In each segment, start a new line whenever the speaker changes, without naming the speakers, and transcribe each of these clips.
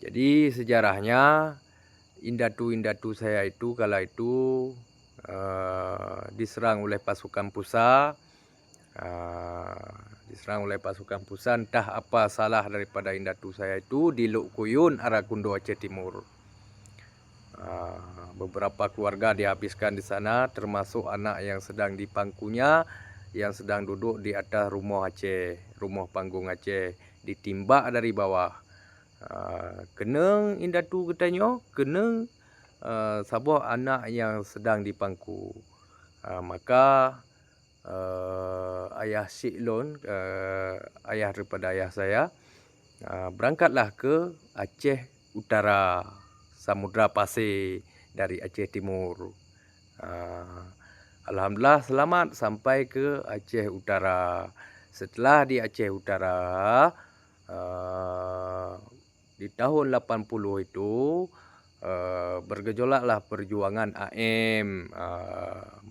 Jadi sejarahnya indatu saya itu kala itu diserang oleh pasukan Pusa, entah apa salah daripada indatu saya itu di Luk Kuyun, Arakundo, Aceh Timur. Beberapa keluarga dihabiskan di sana, termasuk anak yang sedang di pangkunya, yang sedang duduk di atas rumah Aceh, rumah panggung Aceh, ditimbak dari bawah. Kena indatu katanya, kena sabah anak yang sedang di pangku. Maka ayah Siklon, ayah daripada ayah saya, berangkatlah ke Aceh Utara, Samudra Pasir dari Aceh Timur. Alhamdulillah selamat sampai ke Aceh Utara. Setelah di Aceh Utara, di tahun 80 itu bergejolaklah perjuangan AM.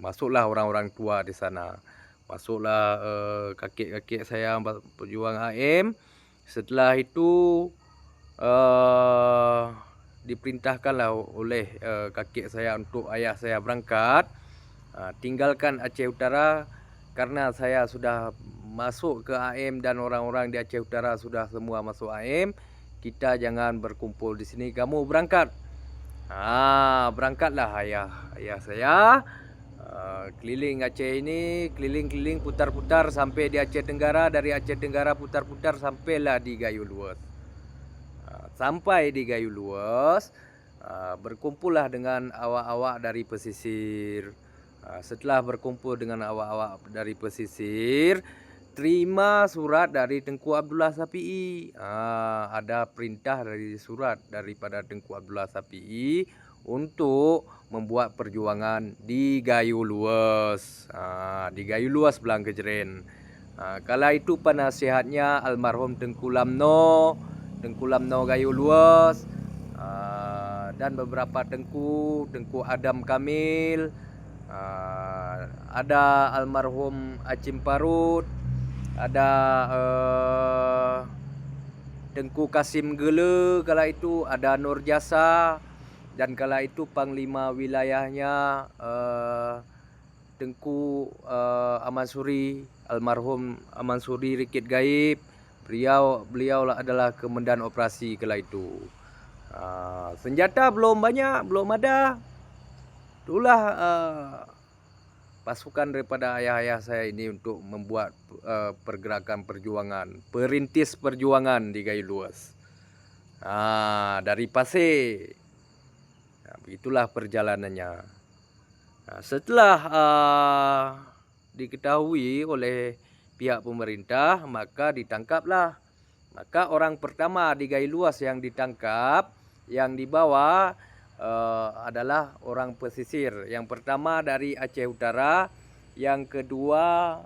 Masuklah orang-orang tua di sana. Masuklah kakek-kakek saya berjuang AM. Setelah itu diperintahkanlah oleh kakek saya untuk ayah saya berangkat, tinggalkan Aceh Utara karena saya sudah masuk ke AM dan orang-orang di Aceh Utara sudah semua masuk AM. Kita jangan berkumpul di sini, kamu berangkat. Berangkatlah ayah saya keliling Aceh ini, keliling-keliling, putar-putar sampai di Aceh Tenggara. Dari Aceh Tenggara putar-putar sampailah di Gayo Luas. Sampai di Gayo Luas, berkumpullah dengan awak-awak dari pesisir. Setelah berkumpul dengan awak-awak dari pesisir, terima surat dari Tengku Abdullah Sapi'i. Ada perintah dari surat daripada Tengku Abdullah Sapi'i untuk membuat perjuangan di Gayo Luas. Di Gayo Luas Belang Kejeren. Kala itu penasihatnya almarhum Tengku Lamno Gayo Luas, dan beberapa Tengku Adam Kamil, ada almarhum Acim Parut, ada Tengku Kasim Gele kala itu, ada Nur Jasa, dan kala itu panglima wilayahnya Tengku Amansuri, almarhum Amansuri Rikit Gaib. Beliau adalah komandan operasi kala itu. Senjata belum banyak, belum ada. Itulah pasukan daripada ayah-ayah saya ini untuk membuat pergerakan perjuangan, perintis perjuangan di Gayo Luas. Dari Pasir. Begitulah perjalanannya. Setelah diketahui oleh pihak pemerintah, maka ditangkaplah. Maka orang pertama di Gayo Luas yang ditangkap, yang dibawa adalah orang pesisir. Yang pertama dari Aceh Utara, yang kedua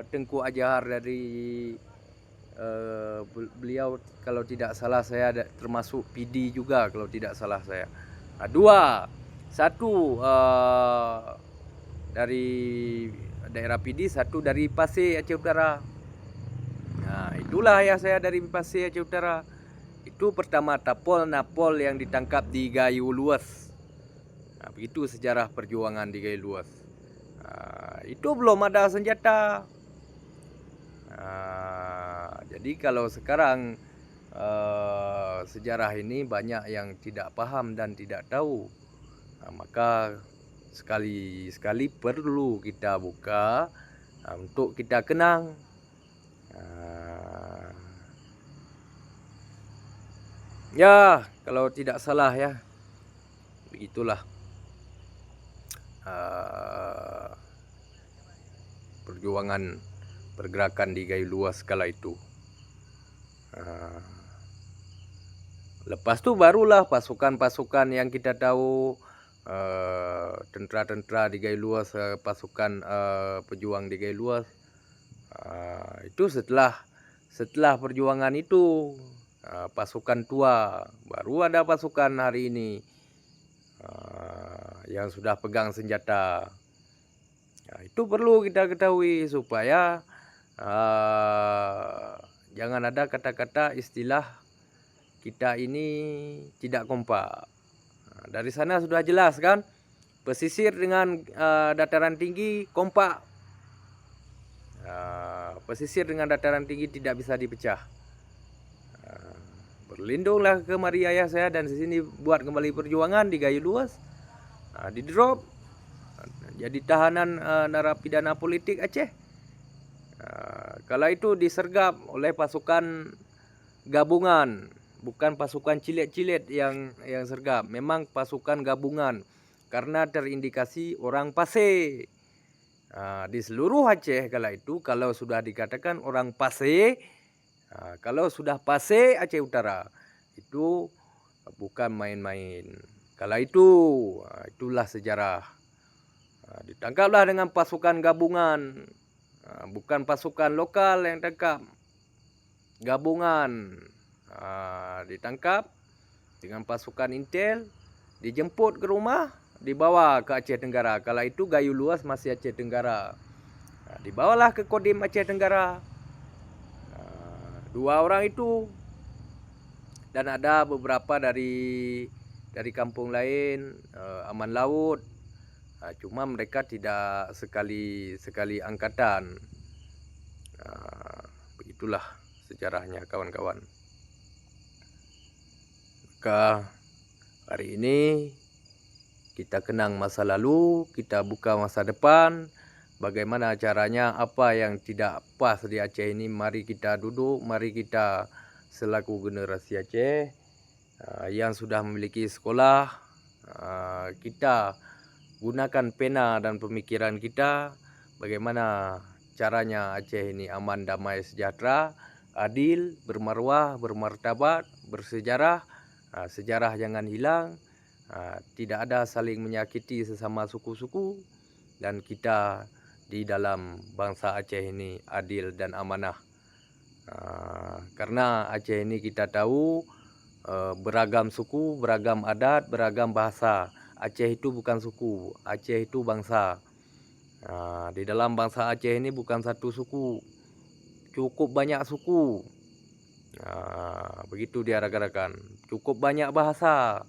Tengku Ajahar dari beliau, kalau tidak salah saya termasuk PD juga kalau tidak salah saya. Satu dari daerah PD, satu dari Pasir Aceh Utara. Itulah ya saya dari Pasir Aceh Utara. Itu pertama Napol yang ditangkap di Gayo Luas. Begitu sejarah perjuangan di Gayo Luas. Itu belum ada senjata. Jadi kalau sekarang sejarah ini banyak yang tidak paham dan tidak tahu. Maka sekali-sekali perlu kita buka untuk kita kenang. Ya, kalau tidak salah ya, begitulah perjuangan pergerakan di Gayo Luas kala itu. Lepas tu barulah pasukan-pasukan yang kita tahu, tentera-tentera di Gayo Luas, pasukan pejuang di Gayo Luas. Itu setelah perjuangan itu, pasukan tua, baru ada pasukan hari ini yang sudah pegang senjata. Itu perlu kita ketahui supaya jangan ada kata-kata istilah kita ini tidak kompak. Dari sana sudah jelas kan, pesisir dengan dataran tinggi kompak. Pesisir dengan dataran tinggi tidak bisa dipecah. Berlindunglah ke mari ayah saya dan di sini buat kembali perjuangan di Gayo Luas. Di drop jadi tahanan narapidana politik Aceh. Kala itu disergap oleh pasukan gabungan, bukan pasukan cilet-cilet yang sergap, memang pasukan gabungan karena terindikasi orang Pasir. Di seluruh Aceh kala itu kalau sudah dikatakan orang Pasir, kalau sudah Pasir Aceh Utara itu bukan main-main. Kala itu itulah sejarah. Ditangkaplah dengan pasukan gabungan, bukan pasukan lokal yang tangkap, gabungan. Ditangkap dengan pasukan intel, dijemput ke rumah, dibawa ke Aceh Tenggara. Kala itu Gayo Luas masih Aceh Tenggara. Dibawalah ke Kodim Aceh Tenggara. 2 orang itu, dan ada beberapa dari kampung lain, Aman Laut. Cuma mereka tidak sekali angkatan. Begitulah sejarahnya kawan-kawan. Maka hari ini kita kenang masa lalu, kita buka masa depan. Bagaimana caranya, apa yang tidak pas di Aceh ini, mari kita duduk, mari kita selaku generasi Aceh yang sudah memiliki sekolah, kita gunakan pena dan pemikiran kita. Bagaimana caranya Aceh ini aman, damai, sejahtera, adil, bermarwah, bermartabat, bersejarah. Sejarah jangan hilang. Tidak ada saling menyakiti sesama suku-suku. Dan kita di dalam bangsa Aceh ini adil dan amanah. Karena Aceh ini kita tahu beragam suku, beragam adat, beragam bahasa. Aceh itu bukan suku, Aceh itu bangsa. Di dalam bangsa Aceh ini bukan satu suku, cukup banyak suku. Begitu dia rekan-rekan, cukup banyak bahasa.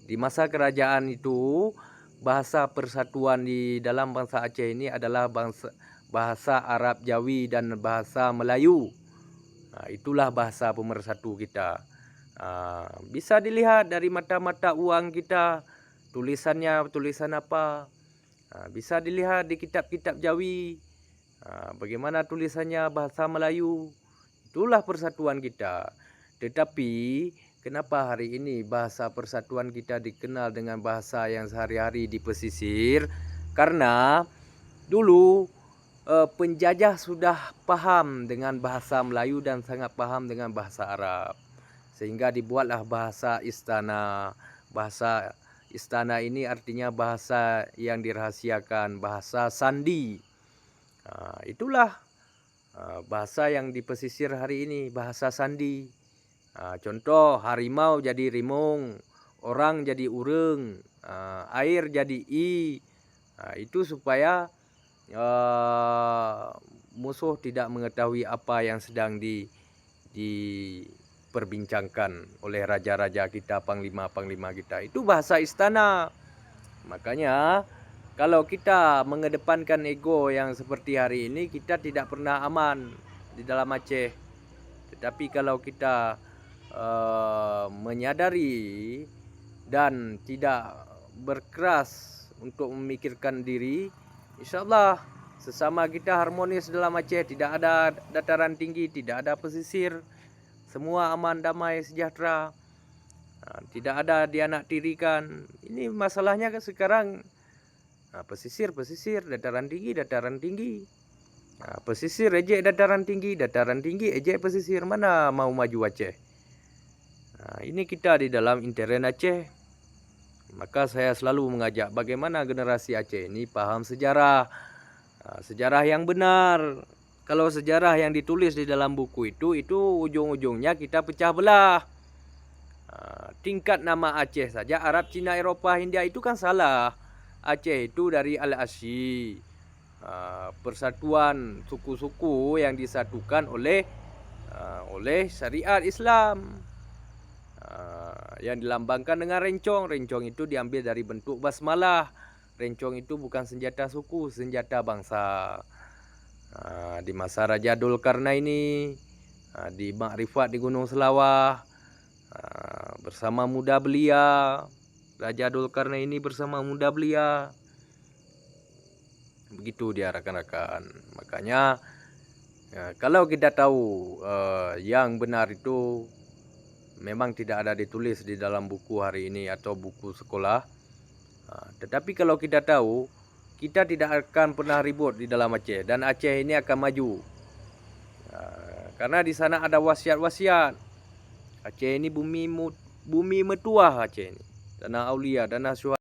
Di masa kerajaan itu, bahasa persatuan di dalam bangsa Aceh ini adalah bahasa Arab Jawi dan bahasa Melayu. Itulah bahasa pemersatu kita. Bisa dilihat dari mata-mata uang kita, tulisannya tulisan apa. Bisa dilihat di kitab-kitab Jawi, bagaimana tulisannya bahasa Melayu. Itulah persatuan kita. Tetapi kenapa hari ini bahasa persatuan kita dikenal dengan bahasa yang sehari-hari di pesisir? Karena dulu penjajah sudah paham dengan bahasa Melayu dan sangat paham dengan bahasa Arab. Sehingga dibuatlah bahasa istana. Bahasa istana ini artinya bahasa yang dirahasiakan, bahasa sandi. Itulah bahasa yang di pesisir hari ini, bahasa sandi. Contoh, harimau jadi rimung, orang jadi ureng, air jadi i. Itu supaya musuh tidak mengetahui apa yang sedang diperbincangkan oleh raja-raja kita, panglima-panglima kita. Itu bahasa istana. Makanya kalau kita mengedepankan ego yang seperti hari ini, kita tidak pernah aman di dalam Aceh. Tetapi kalau kita menyadari dan tidak berkeras untuk memikirkan diri, insyaallah sesama kita harmonis dalam Aceh. Tidak ada dataran tinggi, tidak ada pesisir, semua aman, damai, sejahtera. Tidak ada dianaktirikan. Ini masalahnya kan sekarang, pesisir, dataran tinggi. Pesisir ejek dataran tinggi ejek pesisir. Mana mau maju Aceh? Ini kita di dalam intern Aceh. Maka saya selalu mengajak bagaimana generasi Aceh ini paham sejarah. Sejarah yang benar. Kalau sejarah yang ditulis di dalam buku itu ujung-ujungnya kita pecah belah. Tingkat nama Aceh saja, Arab, Cina, Eropah, India itu kan salah. Aceh itu dari Al-Asyi, persatuan suku-suku yang disatukan oleh syariat Islam. yang dilambangkan dengan rencong. Rencong itu diambil dari bentuk basmalah. Rencong itu bukan senjata suku, senjata bangsa. Di masa Raja Dzulkarnaini, di Makrifat di Gunung Selawah, bersama muda belia, Raja Dzulkarnaini bersama muda belia. Begitu dia rekan-rekan. Makanya kalau kita tahu yang benar itu memang tidak ada ditulis di dalam buku hari ini atau buku sekolah. Tetapi kalau kita tahu, kita tidak akan pernah ribut di dalam Aceh, dan Aceh ini akan maju. Karena di sana ada wasiat-wasiat. Aceh ini bumi metuah Aceh ini. Tanah aulia, tanah syuhada.